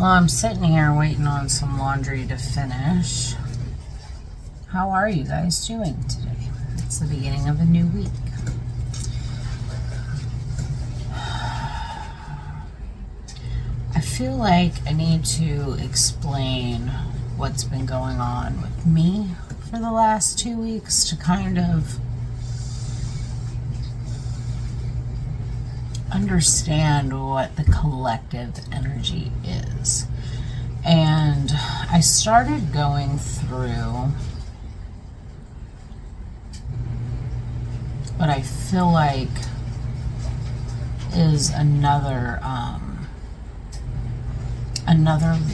Well, I'm sitting here waiting on some laundry to finish. How are you guys doing today? It's the beginning of a new week. I feel like I need to explain what's been going on with me for the last 2 weeks to kind of understand what the collective energy is. And I started going through what I feel like is another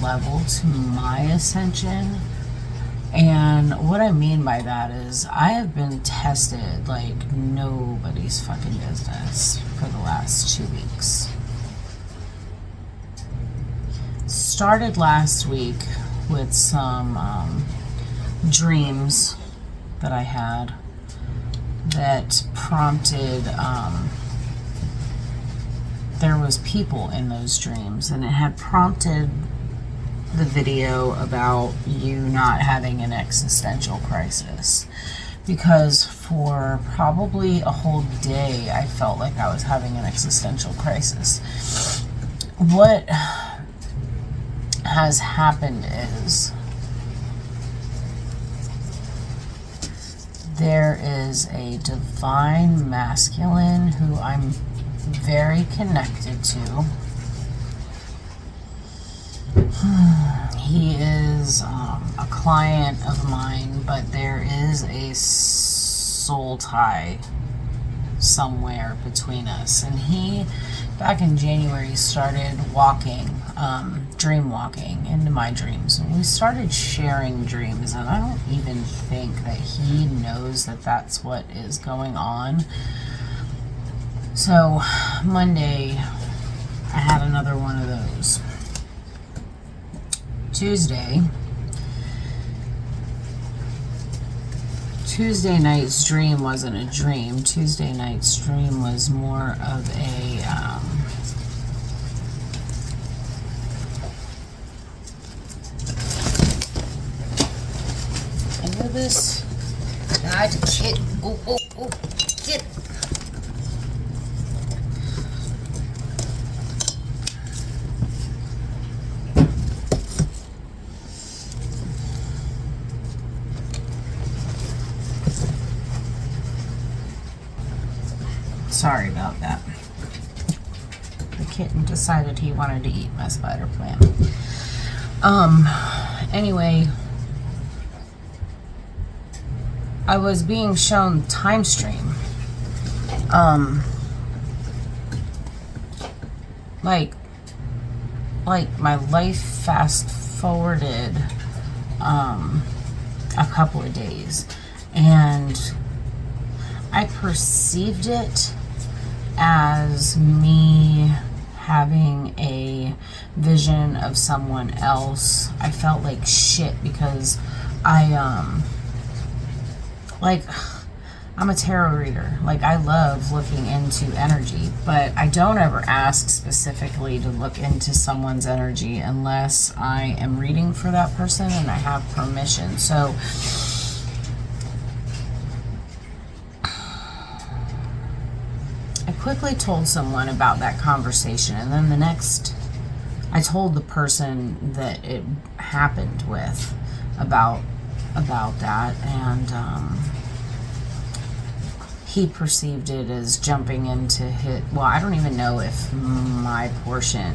level to my ascension. And what I mean by that is I have been tested like nobody's fucking business for the last 2 weeks. Started last week with some dreams that I had that prompted, there was people in those dreams, and it had prompted the video about you not having an existential crisis, because for probably a whole day I felt like I was having an existential crisis. What has happened is there is a divine masculine who I'm very connected to. He is a client of mine, but there is a soul tie somewhere between us. And he, back in January, started walking, dream walking into my dreams. And we started sharing dreams, and I don't even think that he knows that that's what is going on. So Monday, I had another one of those. Tuesday night's dream wasn't a dream. Tuesday night's dream was more of a I know this. God, kid. Oh, kid. Sorry about that. The kitten decided he wanted to eat my spider plant. Anyway, I was being shown time stream. Like my life fast forwarded a couple of days, and I perceived it as me having a vision of someone else. I felt like shit because I'm a tarot reader. Like, I love looking into energy, but I don't ever ask specifically to look into someone's energy unless I am reading for that person and I have permission. So I quickly told someone about that conversation, and then I told the person that it happened with about that, and he perceived it as jumping into I don't even know if my portion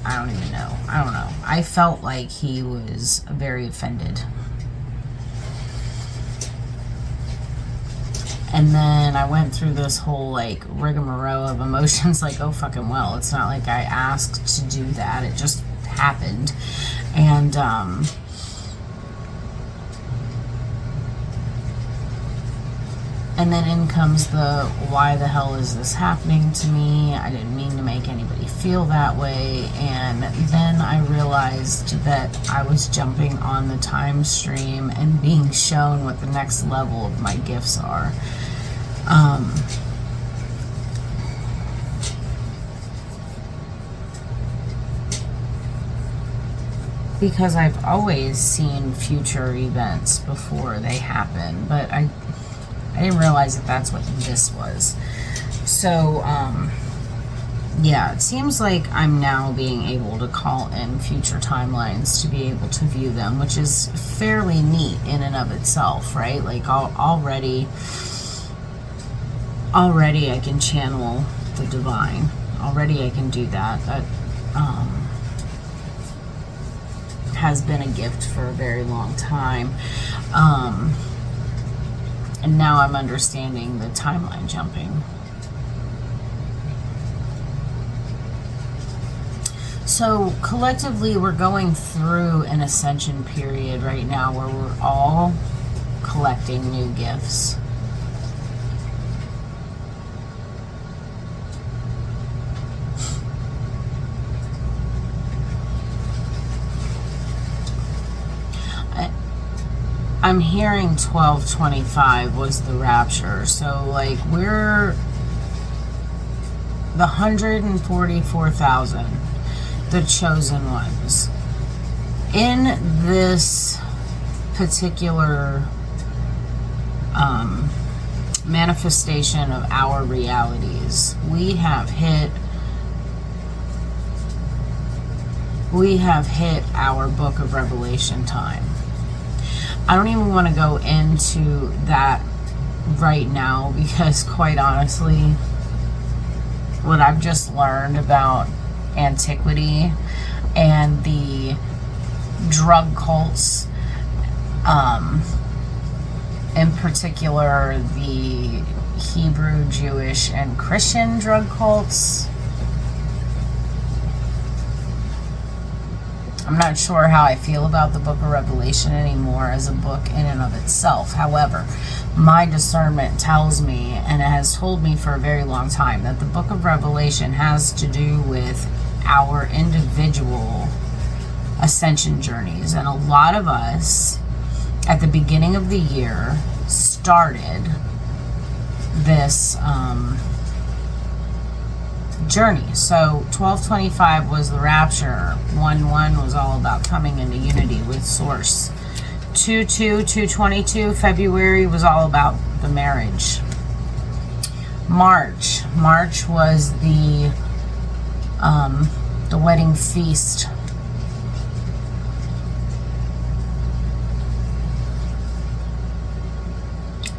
I don't know. I felt like he was very offended. And then I went through this whole rigmarole of emotions, oh fucking well. It's not like I asked to do that. It just happened. And then in comes the, why the hell is this happening to me? I didn't mean to make anybody feel that way. And then I realized that I was jumping on the time stream and being shown what the next level of my gifts are. because I've always seen future events before they happen, but I didn't realize that that's what this was. So, yeah, it seems like I'm now being able to call in future timelines to be able to view them, which is fairly neat in and of itself, right? Like, already I can channel the divine. Already I can do that. That has been a gift for a very long time. And now I'm understanding the timeline jumping. So collectively, we're going through an ascension period right now where we're all collecting new gifts. I'm hearing 1225 was the rapture. So, like, we're the 144,000, the chosen ones. In this particular manifestation of our realities, we have hit our book of Revelation time. I don't even want to go into that right now because, quite honestly, what I've just learned about antiquity and the drug cults, in particular the Hebrew, Jewish, and Christian drug cults, I'm not sure how I feel about the book of Revelation anymore as a book in and of itself. However, my discernment tells me, and it has told me for a very long time, that the book of Revelation has to do with our individual ascension journeys. And a lot of us, at the beginning of the year, started this journey. So 1225 was the rapture. 1-1 was all about coming into unity with Source. 222 February was all about the marriage. March was the wedding feast.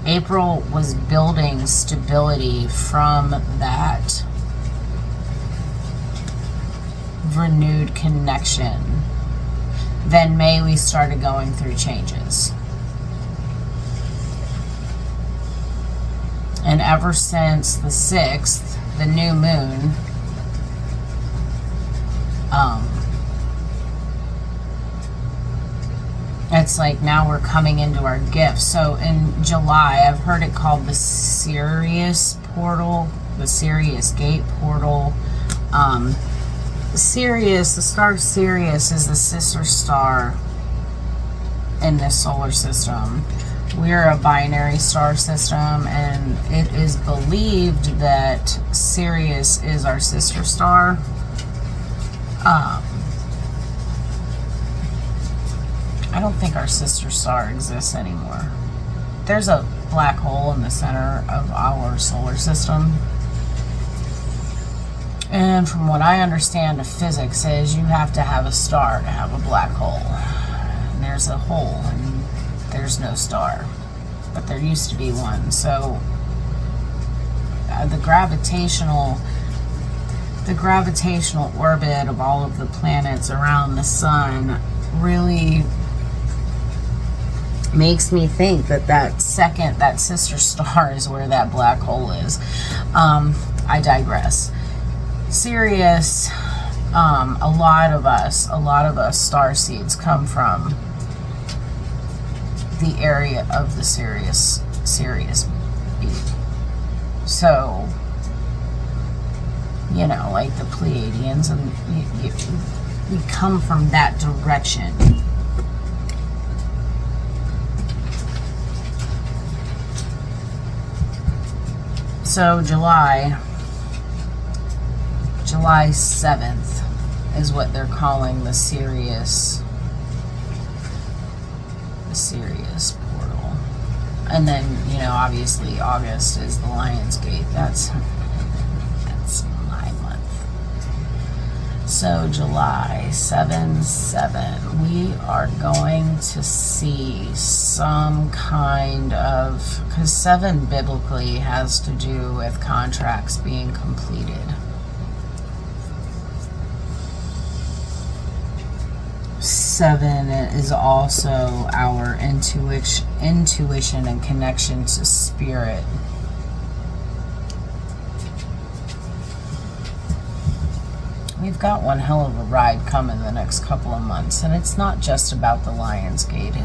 April was building stability from that renewed connection. Then May, we started going through changes. And ever since the 6th, the new moon, it's like now we're coming into our gifts. So in July, I've heard it called the Sirius portal, the Sirius gate portal. Sirius, the star Sirius, is the sister star in this solar system. We're a binary star system, and it is believed that Sirius is our sister star. I don't think our sister star exists anymore. There's a black hole in the center of our solar system. And from what I understand of physics is you have to have a star to have a black hole. And there's a hole and there's no star. But there used to be one. So the gravitational orbit of all of the planets around the sun really makes me think that sister star is where that black hole is. I digress. Sirius, a lot of us starseeds come from the area of the Sirius B. So, you know, like the Pleiadians, and we come from that direction. So July 7th is what they're calling the Sirius serious portal. And then, you know, obviously August is the Lionsgate. That's my month. So July 7/7, we are going to see some kind of, because 7 biblically has to do with contracts being completed. 7 is also our intuition and connection to spirit. We've got one hell of a ride coming the next couple of months, and it's not just about the Lionsgate,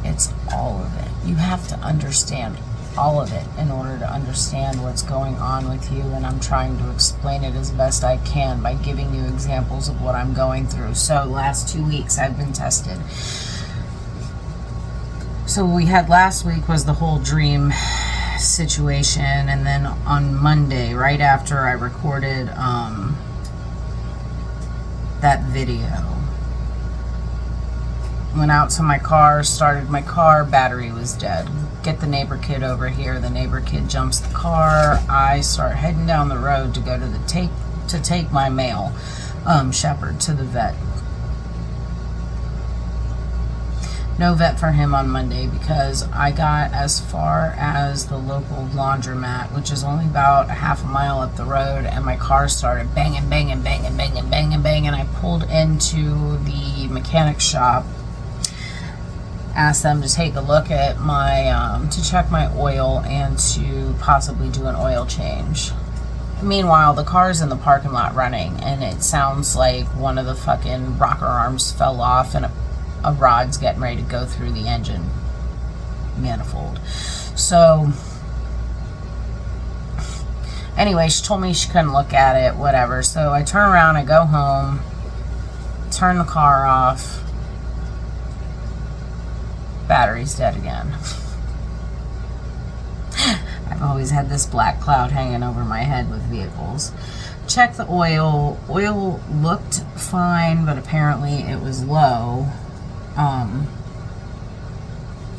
it's all of it. You have to understand all of it in order to understand what's going on with you, and I'm trying to explain it as best I can by giving you examples of what I'm going through. So last 2 weeks I've been tested. So what we had last week was the whole dream situation, and then on Monday, right after I recorded that video, went out to my car, started my car, battery was dead. Get the neighbor kid over here. The neighbor kid jumps the car. I start heading down the road to go to take my male shepherd to the vet. No vet for him on Monday because I got as far as the local laundromat, which is only about a half a mile up the road, and my car started banging. I pulled into the mechanic shop, asked them to take a look at my, to check my oil and to possibly do an oil change. Meanwhile, the car's in the parking lot running, and it sounds like one of the fucking rocker arms fell off and a rod's getting ready to go through the engine manifold. So anyway, she told me she couldn't look at it, whatever. So I turn around, I go home, turn the car off, battery's dead again. I've always had this black cloud hanging over my head with vehicles. Check the oil. Oil looked fine, but apparently it was low.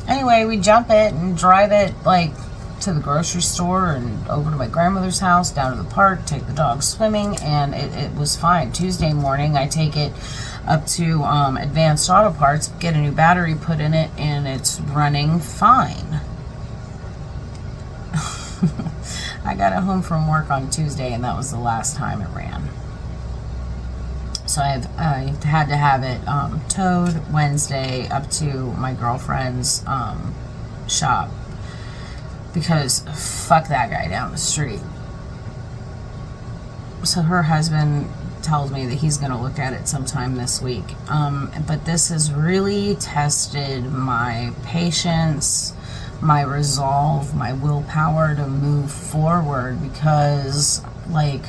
Anyway, we jump it and drive it like to the grocery store and over to my grandmother's house, down to the park, take the dog swimming, and it was fine. Tuesday morning, I take it up to Advanced Auto Parts, get a new battery put in it, and it's running fine. I got it home from work on Tuesday, and that was the last time it ran. So I had to have it towed Wednesday up to my girlfriend's shop because fuck that guy down the street. So her husband tells me that he's going to look at it sometime this week. But this has really tested my patience, my resolve, my willpower to move forward because, like,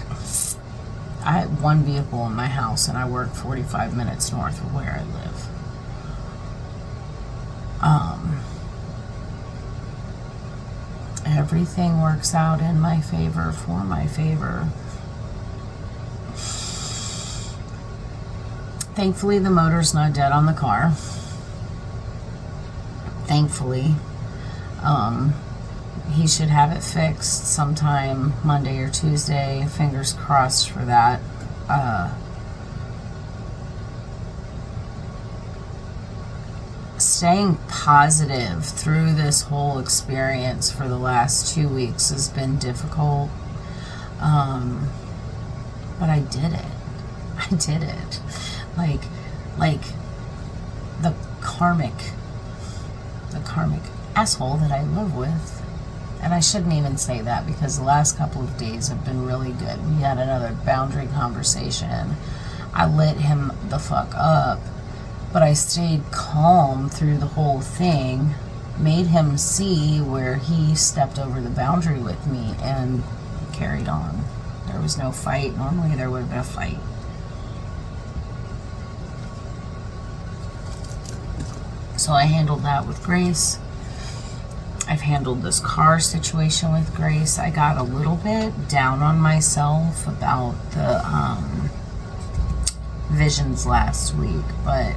I have one vehicle in my house and I work 45 minutes north of where I live. Everything works out in my favor, for my favor. Thankfully, the motor's not dead on the car. Thankfully. He should have it fixed sometime Monday or Tuesday. Fingers crossed for that. Staying positive through this whole experience for the last 2 weeks has been difficult. But I did it. I did it. Like the karmic asshole that I live with. And I shouldn't even say that because the last couple of days have been really good. We had another boundary conversation. I lit him the fuck up, but I stayed calm through the whole thing, made him see where he stepped over the boundary with me, and carried on. There was no fight. Normally there would have been a fight. So I handled that with grace. I've handled this car situation with grace. I got a little bit down on myself about the visions last week, but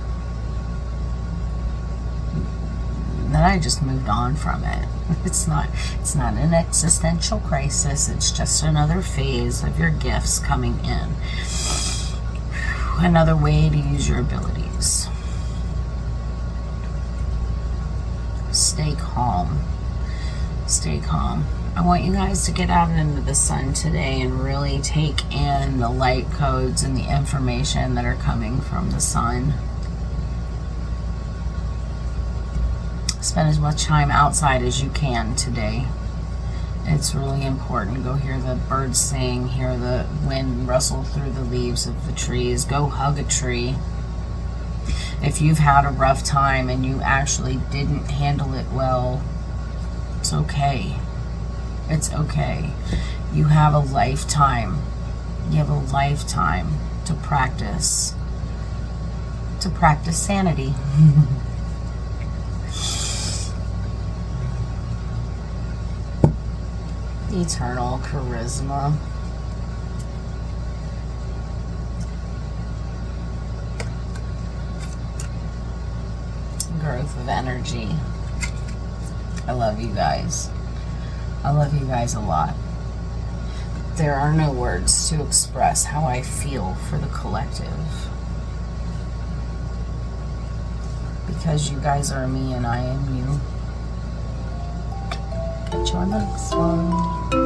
then I just moved on from it. It's not an existential crisis. It's just another phase of your gifts coming in. Another way to use your abilities. Stay calm. Stay calm. I want you guys to get out into the sun today and really take in the light codes and the information that are coming from the sun. Spend as much time outside as you can today. It's really important. Go hear the birds sing, hear the wind rustle through the leaves of the trees. Go hug a tree. If you've had a rough time and you actually didn't handle it well, it's okay. It's okay. You have a lifetime. You have a lifetime to practice sanity. Eternal charisma. Growth of energy. I love you guys. I love you guys a lot. There are no words to express how I feel for the collective. Because you guys are me and I am you. Catch you on the next one.